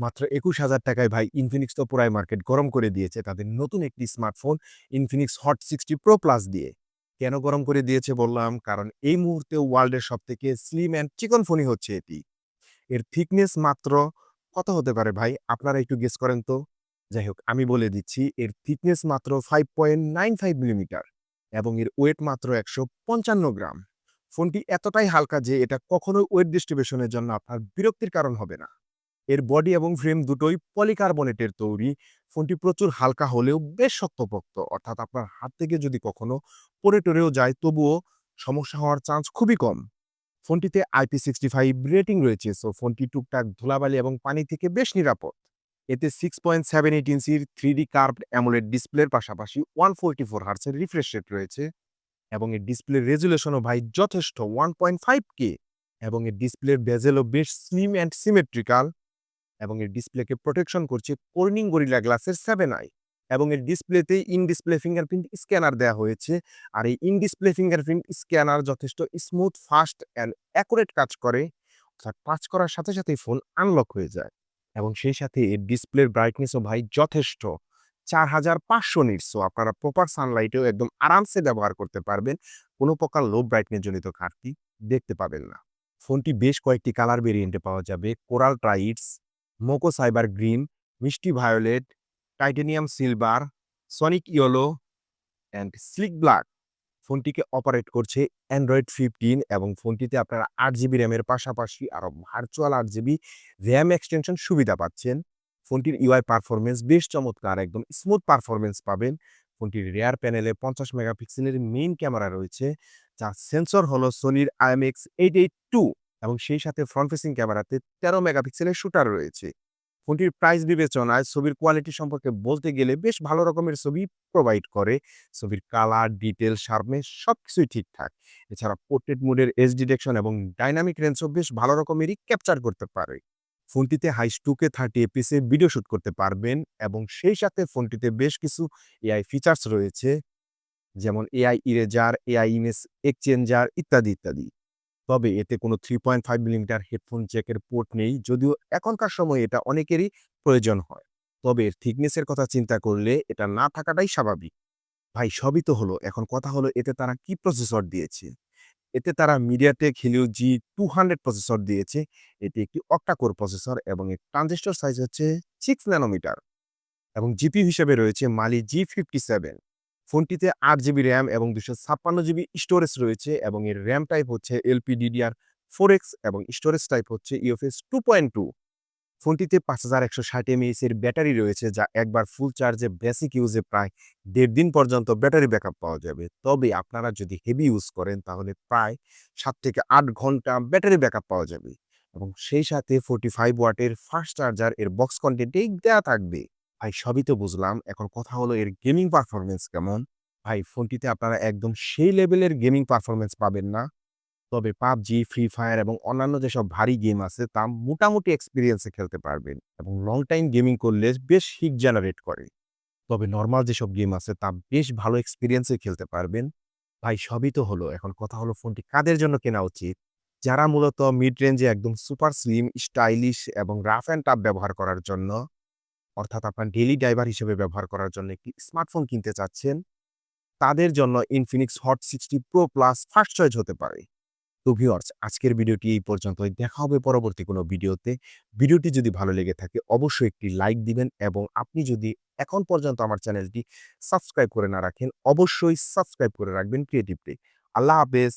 মাত্র ২১,০০০ টাকায় ভাই ইনফিনিক্স তো পুরাই মার্কেট গরম করে দিয়েছে তাদের নতুন একটি smartphone Infinix hot 60 pro plus দিয়ে। কেন গরম করে দিয়েছে বললাম? কারণ এই মুহূর্তে ওয়ার্ল্ডের সবথেকে স্লিম অ্যান্ড চিকন ফোনই হচ্ছে এটি। এর থিকনেস মাত্র কত হতে পারে ভাই? আপনারা একটু গেস করেন তো? যাই হোক আমি বলে দিচ্ছি এর থিকনেস মাত্র 5.95 মিলিমিটার এবং এর ওয়েট মাত্র ১৫৫ গ্রাম। ফোনটি এতটাই হালকা যে এটা কখনোই ওয়েট ডিস্ট্রিবিউশন এর জন্য আপনার বিরক্তির কারণ হবে না। এর বডি এবং ফ্রেম দুটোই পলিকার্বনেটের তৈরি। ফোনটি প্রচুর হালকা হলেও বেশ শক্তপোক্ত। অর্থাৎ আপনার হাত থেকে যদি কখনো পড়ে-টরেও যায় তবুও সমস্যা হওয়ার চান্স খুবই কম। ফোনটিতে IP65 রেটিং রয়েছে, সো ফোনটি টুকটাক ধুলাবালি এবং পানি থেকে বেশ নিরাপদ। এতে 6.78 ইঞ্চির 3D কার্ভড অ্যামোলেড ডিসপ্লের পাশাপাশি 144 হার্টজের রিফ্রেশ রেট রয়েছে এবং এর ডিসপ্লের রেজোলিউশনও ভাই যথেষ্ট 1.5K এবং এর ডিসপ্লের বেজেলও বেশ স্লিম অ্যান্ড সিমেট্রিক্যাল এবং এর ডিসপ্লেকে প্রোটেকশন করছে কর্নিং গরিলা গ্লাসের 7i এবং এর ডিসপ্লেতে ইন ডিসপ্লে ফিঙ্গারপ্রিন্ট স্ক্যানার দেওয়া হয়েছে। আর এই ইন ডিসপ্লে ফিঙ্গারপ্রিন্ট স্ক্যানার যথেষ্ট স্মুথ, ফাস্ট অ্যান্ড অ্যাকুরেট কাজ করে। অর্থাৎ টাচ করার সাথে সাথেই ফোন আনলক হয়ে যায় এবং সেই সাথে এর ডিসপ্লের ব্রাইটনেসও ভাই যথেষ্ট ৪৫০০ নিটস। সো আপনারা প্রপার সানলাইটেও একদম আরামসে ব্যবহার করতে পারবেন। কোনো প্রকার লো ব্রাইটনেস জনিত ঘাটতি দেখতে পাবেন না। ফোনটি বেশ কয়েকটি কালার ভেরিয়েন্টে পাওয়া যাবে: coral trights, mocha cyber green, মিষ্টি violet, titanium silver, sonic yellow and sleek black. ফোনটিকে অপারেট করছে অ্যান্ড্রয়েড 15 এবং ফোনটিতে আপনারা 8 জিবি র্যামের পাশাপাশি আরও ভার্চুয়াল 8 জিবি র্যাম এক্সটেনশন সুবিধা পাচ্ছেন। ফোনটির ইউআই পারফরমেন্স বেশ চমৎকার, একদম স্মুথ পারফরমেন্স পাবেন। ফোনটির রেয়ার প্যানেলে 50 মেগাপিক্সেলের মেইন ক্যামেরা রয়েছে, যার সেন্সর হলো সোনির IMX882 এবং সেই সাথে ফ্রন্ট ফেসিং ক্যামেরাতে 13 মেগাপিক্সেলের শুটার রয়েছে। ফোনটির প্রাইস বিবেচনায় ছবির কোয়ালিটি সম্পর্কে বলতে গেলে বেশ ভালো রকমের ছবি প্রোভাইড করে। ছবির কালার, ডিটেল, শার্পনেস সবকিছুই ঠিকঠাক। এছাড়া পোর্ট্রেট মোডের এজ ডিটেকশন এবং ডাইনামিক রেঞ্জও বেশ ভালো রকমেরই ক্যাপচার করতে পারে। ফোনটিতে হাইস 2K 30 এফপিএস এ ভিডিও শুট করতে পারবেন এবং সেই সাথে ফোনটিতে বেশ কিছু এআই ফিচার্স রয়েছে, যেমন AI eraser, AI image exchanger ইত্যাদি, ইত্যাদি। তবে এতে কোনো 3.5 মিলিমিটার হেডফোন জ্যাকের পোর্ট নেই, যদিও এখনকার সময়ে এটা অনেকেরই প্রয়োজন হয়। তবে এর থিকনেসের কথা চিন্তা করলে এটা না থাকাটাই স্বাভাবিক। ভাই সবই তো হলো, এখন কথা হলো এতে তারা কি প্রসেসর দিয়েছে? এতে তারা MediaTek Helio G200 প্রসেসর দিয়েছে। এটি একটি অক্টা কোর প্রসেসর এবং এর ট্রানজিস্টর সাইজ হচ্ছে 6 ন্যানোমিটার এবং জিপিইউ হিসেবে রয়েছে Mali G57। ফোনটিতে 8 জিবি র্যাম এবং 256 জিবি স্টোরেজ রয়েছে এবং এর র্যাম টাইপ হচ্ছে LPDDR4X এবং স্টোরেজ টাইপ হচ্ছে UFS 2.2। ফোনটিতে 5160 mAh এর ব্যাটারি রয়েছে, যা একবার ফুল চার্জে বেসিক ইউজে প্রায় 1.5 দিন পর্যন্ত ব্যাটারি ব্যাকআপ পাওয়া যাবে। তবে আপনারা যদি হেভি ইউজ করেন তাহলে প্রায় 7 থেকে 8 ঘন্টা ব্যাটারি ব্যাকআপ পাওয়া যাবে এবং সেই সাথে 45 ওয়াটের ফাস্ট চার্জার এর বক্স কন্টেন্টেই দেয়া থাকবে। ভাই সবই তো বুঝলাম, এখন কথা হলো এর গেমিং পারফরম্যান্স কেমন? ভাই ফোনটিতে আপনারা একদম সেই লেভেলের গেমিং পারফরম্যান্স পাবেন না। তবে PUBG, ফ্রি ফায়ার এবং অন্যান্য যেসব ভারী গেম আছে তা মোটামুটি এক্সপেরিয়েন্সে খেলতে পারবেন এবং লং টাইম গেমিং করলে বেশ হিট জেনারেট করে। তবে নরমাল যেসব গেম আছে তা বেশ ভালো এক্সপেরিয়েন্সে খেলতে পারবেন। ভাই সবই তো হলো, এখন কথা হলো ফোনটি কাদের জন্য কেনা উচিত? যারা মূলত মিড রেঞ্জে একদম সুপার স্লিম, স্টাইলিশ এবং রাফ অ্যান্ড টাফ ব্যবহার করার জন্য, অর্থাৎ আপনার ডেইলি ড্রাইভার হিসেবে ব্যবহার করার জন্য একটি স্মার্টফোন কিনতে চাচ্ছেন, তাদের জন্য Infinix hot 60 pro plus first choice হতে পারে। তো ভিউয়ার্স, আজকের ভিডিওটি এই পর্যন্তই। দেখা হবে পরবর্তী কোনো ভিডিওতে। ভিডিওটি যদি ভালো লেগে থাকে অবশ্যই একটি লাইক দিবেন এবং আপনি যদি এখন পর্যন্ত আমার চ্যানেলটি সাবস্ক্রাইব করে না রাখেন, অবশ্যই সাবস্ক্রাইব করে রাখবেন ক্রিয়েটিভলি। আল্লাহ হাফেজ।